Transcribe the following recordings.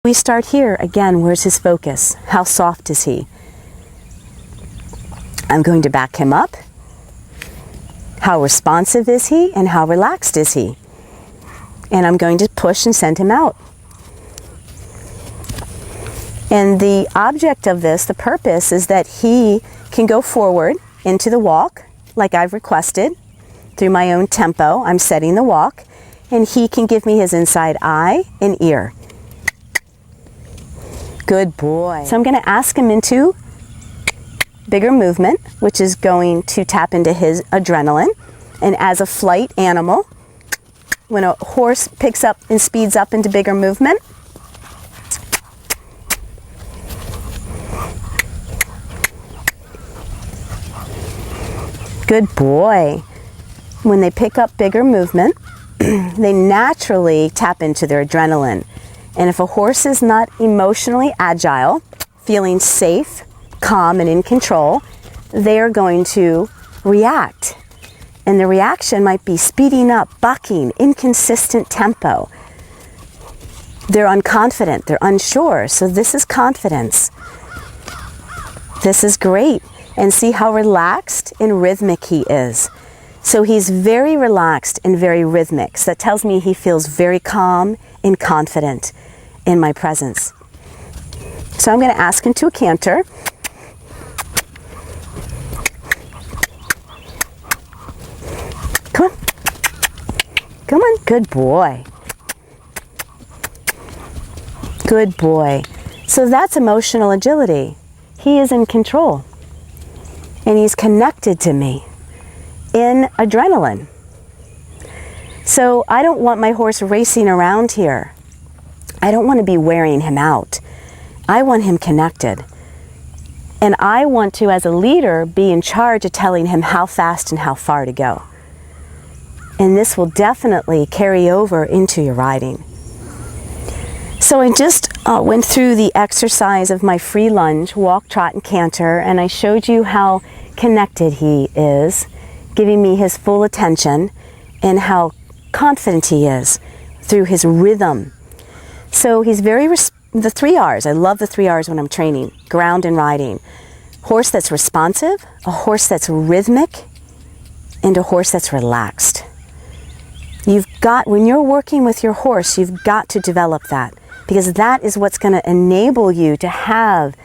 We start here again. Where's his focus? How soft is he? I'm going to back him up. How responsive is he and how relaxed is he? And I'm going to push and send him out. And the object of this, the purpose, is that he can go forward into the walk like I've requested through my own tempo. I'm setting the walk, and he can give me his inside eye and ear. Good boy. So I'm going to ask him into bigger movement, which is going to tap into his adrenaline. And as a flight animal, when a horse picks up and speeds up into bigger movement, good boy. When they pick up bigger movement, they naturally tap into their adrenaline. And if a horse is not emotionally agile, feeling safe, calm, and in control, they are going to react. And the reaction might be speeding up, bucking, inconsistent tempo. They're unconfident, they're unsure. So this is confidence. This is great. And see how relaxed and rhythmic he is. So he's very relaxed and very rhythmic. So that tells me he feels very calm and confident in my presence. So I'm going to ask him to a canter. Come on. Come on. Good boy. Good boy. So that's emotional agility. He is in control. And he's connected to me in adrenaline. So I don't want my horse racing around here. I don't want to be wearing him out. I want him connected. And I want to, as a leader, be in charge of telling him how fast and how far to go. And this will definitely carry over into your riding. So I just went through the exercise of my free lunge, walk, trot, and canter, and I showed you how connected he is, giving me his full attention, and how confident he is through his rhythm. So he's very, the 3 R's, I love the 3 R's when I'm training, ground and riding. Horse that's responsive, a horse that's rhythmic, and a horse that's relaxed. You've got, when you're working with your horse, you've got to develop that, because that is what's going to enable you to have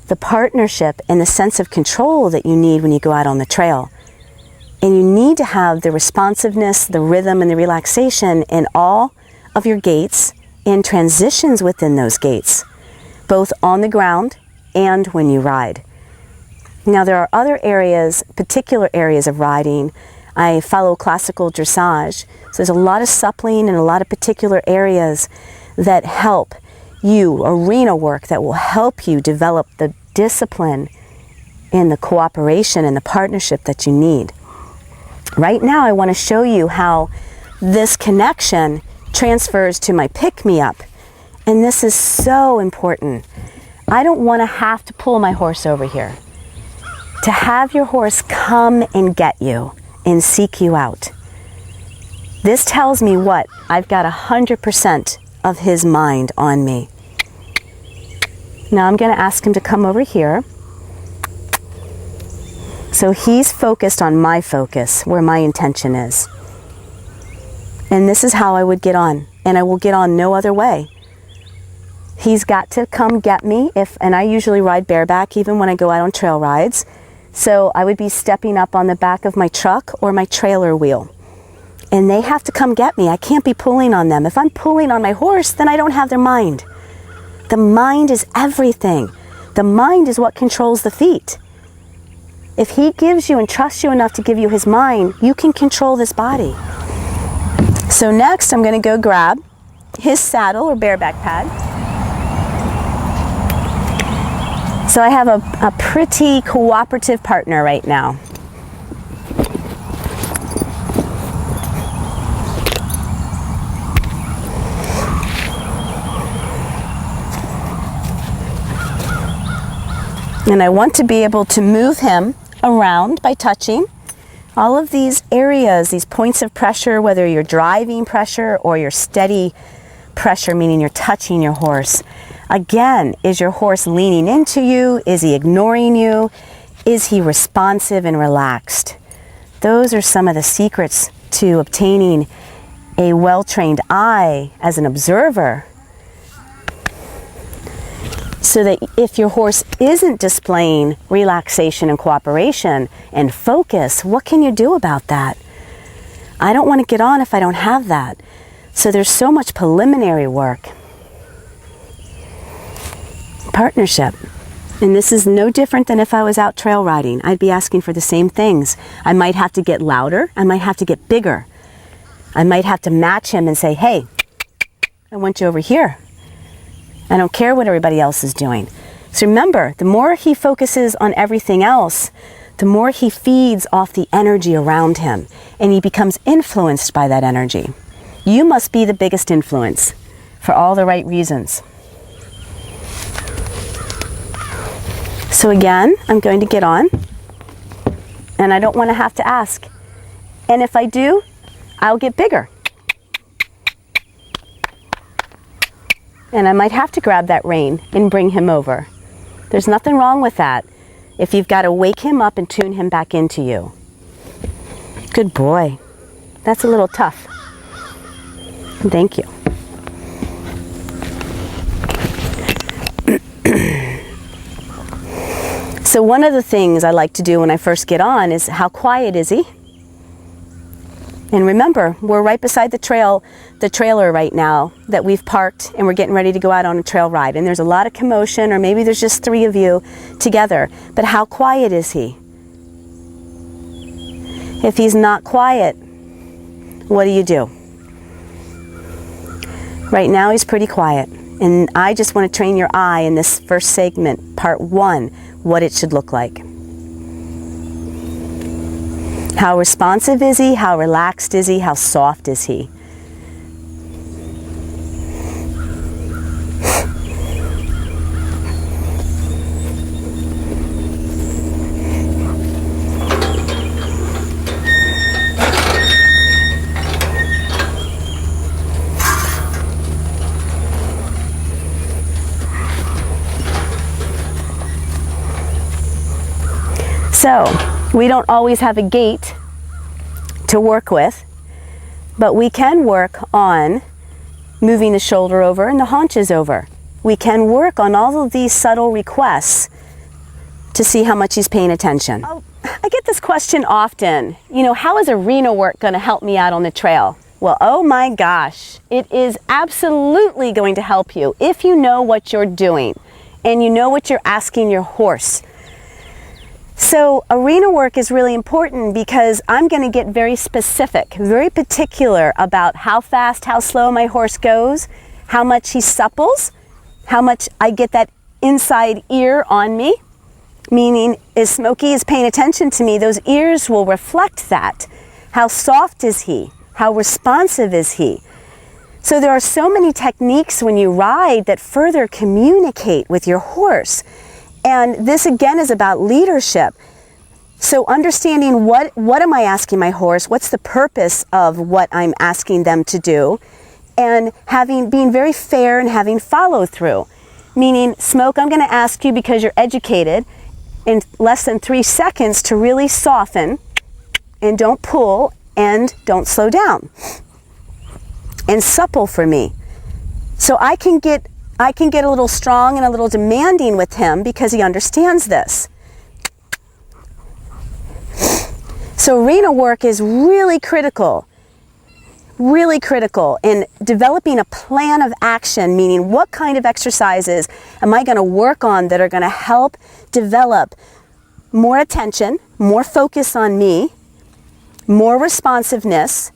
the partnership and the sense of control that you need when you go out on the trail. And you need to have the responsiveness, the rhythm, and the relaxation in all of your gaits and transitions within those gaits, both on the ground and when you ride. Now there are other areas, particular areas of riding. I follow classical dressage, so there's a lot of suppling and a lot of particular areas that help you, arena work that will help you develop the discipline and the cooperation and the partnership that you need. Right now I want to show you how this connection transfers to my pick-me-up, and this is so important. I don't want to have to pull my horse over here. To have your horse come and get you and seek you out. This tells me what? I've got 100% of his mind on me. Now I'm going to ask him to come over here. So he's focused on my focus, where my intention is. And this is how I would get on, and I will get on no other way. He's got to come get me, and I usually ride bareback even when I go out on trail rides. So I would be stepping up on the back of my truck or my trailer wheel. And they have to come get me. I can't be pulling on them. If I'm pulling on my horse, then I don't have their mind. The mind is everything. The mind is what controls the feet. If he gives you and trusts you enough to give you his mind, you can control this body. So next I'm going to go grab his saddle or bareback pad. So I have a pretty cooperative partner right now. And I want to be able to move him around by touching all of these areas, these points of pressure, whether you're driving pressure or you're steady pressure, meaning you're touching your horse. Again, is your horse leaning into you? Is he ignoring you? Is he responsive and relaxed? Those are some of the secrets to obtaining a well-trained eye as an observer, so that if your horse isn't displaying relaxation and cooperation and focus, what can you do about that? I don't want to get on if I don't have that. So there's so much preliminary work. Partnership. And this is no different than if I was out trail riding. I'd be asking for the same things. I might have to get louder. I might have to get bigger. I might have to match him and say, hey, I want you over here. I don't care what everybody else is doing. So remember, the more he focuses on everything else, the more he feeds off the energy around him, and he becomes influenced by that energy. You must be the biggest influence for all the right reasons. So again, I'm going to get on, and I don't want to have to ask. And if I do, I'll get bigger. And I might have to grab that rein and bring him over. There's nothing wrong with that if you've got to wake him up and tune him back into you. Good boy. That's a little tough. Thank you. So one of the things I like to do when I first get on is, how quiet is he? And remember, we're right beside the trailer right now that we've parked, and we're getting ready to go out on a trail ride. And there's a lot of commotion, or maybe there's just 3 of you together. But how quiet is he? If he's not quiet, what do? Right now he's pretty quiet. And I just want to train your eye in this first segment, part 1, what it should look like. How responsive is he? How relaxed is he? How soft is he? So, we don't always have a gait to work with, but we can work on moving the shoulder over and the haunches over. We can work on all of these subtle requests to see how much he's paying attention. I get this question often, how is arena work going to help me out on the trail? Well, oh my gosh, it is absolutely going to help you if you know what you're doing and you know what you're asking your horse. So arena work is really important because I'm going to get very specific, very particular about how fast, how slow my horse goes, how much he supples, how much I get that inside ear on me, meaning as Smokey is paying attention to me, those ears will reflect that. How soft is he? How responsive is he? So there are so many techniques when you ride that further communicate with your horse. And this again is about leadership. So understanding what am I asking my horse? What's the purpose of what I'm asking them to do? And being very fair and having follow through. Meaning, Smoke, I'm going to ask you because you're educated in less than 3 seconds to really soften and don't pull and don't slow down. And supple for me. So I can get a little strong and a little demanding with him because he understands this. So arena work is really critical in developing a plan of action, meaning what kind of exercises am I going to work on that are going to help develop more attention, more focus on me, more responsiveness,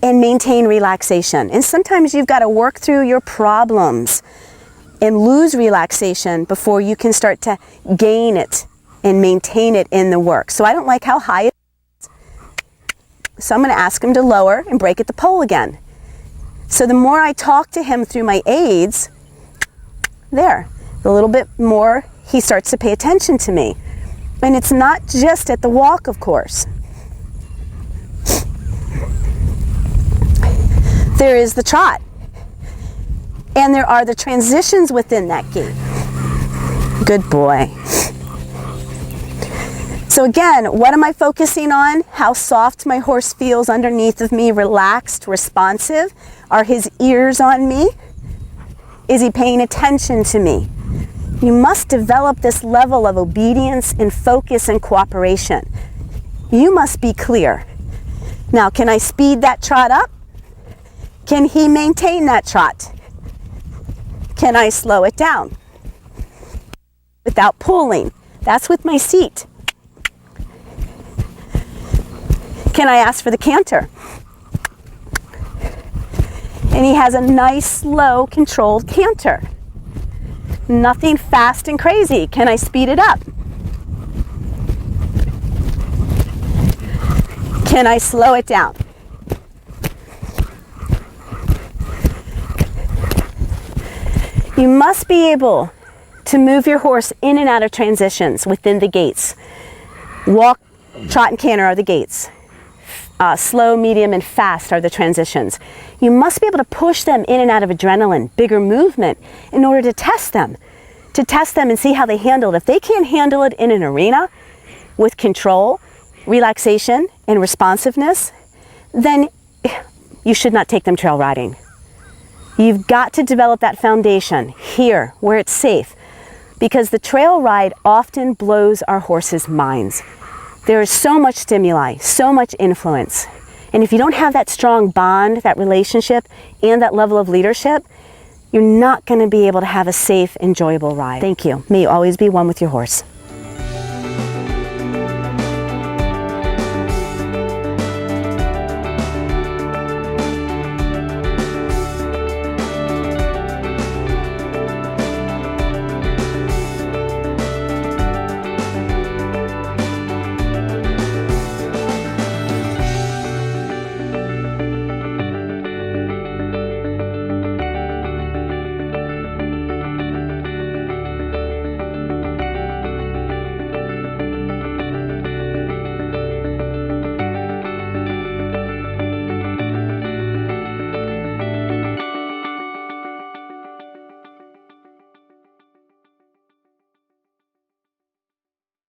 and maintain relaxation. And sometimes you've got to work through your problems and lose relaxation before you can start to gain it and maintain it in the work. So I don't like how high it is. So I'm going to ask him to lower and break at the pole again. So the more I talk to him through my aids, the little bit more he starts to pay attention to me. And it's not just at the walk, of course. There is the trot. And there are the transitions within that gait. Good boy. So again, what am I focusing on? How soft my horse feels underneath of me, relaxed, responsive. Are his ears on me? Is he paying attention to me? You must develop this level of obedience and focus and cooperation. You must be clear. Now, can I speed that trot up? Can he maintain that trot? Can I slow it down without pulling? That's with my seat. Can I ask for the canter? And he has a nice, slow, controlled canter. Nothing fast and crazy. Can I speed it up? Can I slow it down? You must be able to move your horse in and out of transitions within the gaits. Walk, trot, and canter are the gaits. Slow, medium, and fast are the transitions. You must be able to push them in and out of adrenaline, bigger movement, in order to test them and see how they handle it. If they can't handle it in an arena with control, relaxation, and responsiveness, then you should not take them trail riding. You've got to develop that foundation here where it's safe, because the trail ride often blows our horses' minds. There is so much stimuli, so much influence. And if you don't have that strong bond, that relationship, and that level of leadership, you're not going to be able to have a safe, enjoyable ride. Thank you. May you always be one with your horse.